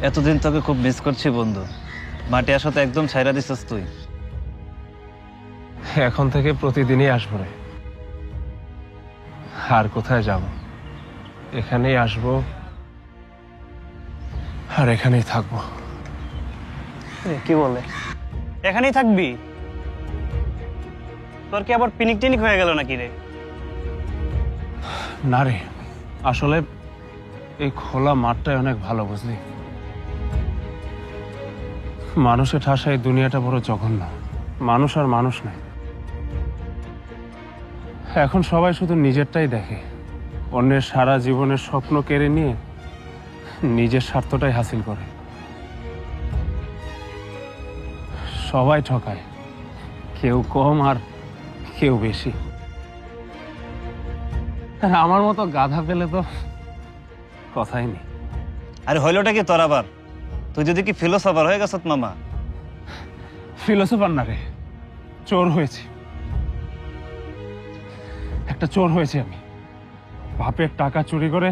এতদিন তোকে খুব মিস করছি বন্ধু। মাটি আসা তো একদম ছাইরা দিছিস তুই। এখন থেকে প্রতিদিনই আসবো রে। আর কোথায় যাব? এখানেই আসবো আর এখানেই থাকবো। কি বলে এখানেই থাকবি? তোর কি আবার পিনিক টিনিক হয়ে গেল নাকি রে? না রে, আসলে এই খোলা মাঠটাই অনেক ভালো, বুঝলি? মানুষের ঠাসায় এই দুনিয়াটা বড় জঘন্য। মানুষ আর মানুষ নাই। এখন সবাই শুধু নিজেরটাই দেখে, অন্যের সারা জীবনের স্বপ্ন কেড়ে নিয়ে নিজের স্বার্থটাই হাসিল করে। সবাই ঠকায়, কেউ কম আর কেউ বেশি। আর আমার মতো গাধা পেলে তো কথাই নেই। আরে হইলোটা কি তোর আবার? তুই যদি কি ফিলোসফার হয়ে গেছত মামা? ফিলোসফার না রে, চোর হয়েছি। একটা চোর হয়েছে আমি। বাপের টাকা চুরি করে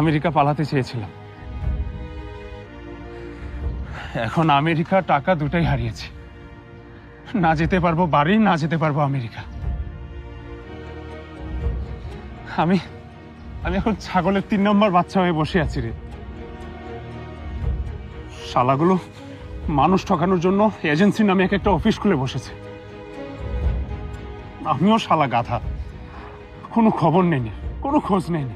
আমেরিকা পালাতে চেয়েছিলাম। এখন আমেরিকা টাকা দুটাই হারিয়েছি। না যেতে পারবো বাড়ি, না যেতে পারবো আমেরিকা। আমি আমি এখন ছাগলের 3 নম্বর বাচ্চা হয়ে বসে আছি রে। শালাগুলো মানুষ ঠকানোর জন্য এজেন্সি নামে একটা অফিস খুলে বসেছে। আমিও শালা গাধা, কোনো খবর নেই, কোনো খোঁজ নেই।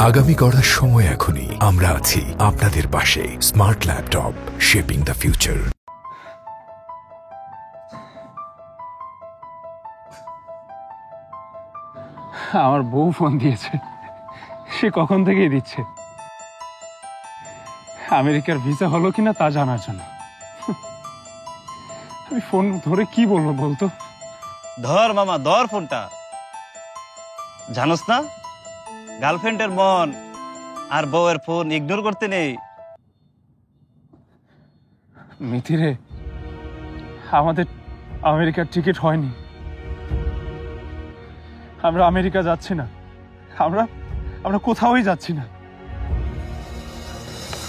আগামী গড়ার সময় এখনই। আমরা আছি আপনাদের পাশে। Smart laptop, shaping the future. আমার বউ ফোন দিয়েছে, সে কখন থেকেই দিচ্ছে আমেরিকার ভিসা হলো কিনা তা জানার জন্য। আমি ফোন ধরে কি বলবো বলতো? ধর মামা, ধর ফোনটা। জানোস না, গার্লফ্রেন্ডের মন আর বউয়ের ফোন ইগনোর করতে নেই। মিথিরে, আমাদের আমেরিকার টিকিট হয়নি। আমরা আমেরিকা যাচ্ছি না। আমরা কোথাওই যাচ্ছি না।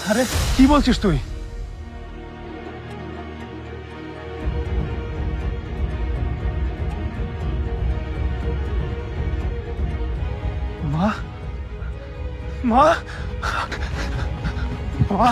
আরে কি বলছিস তুই? মা, মা, মা।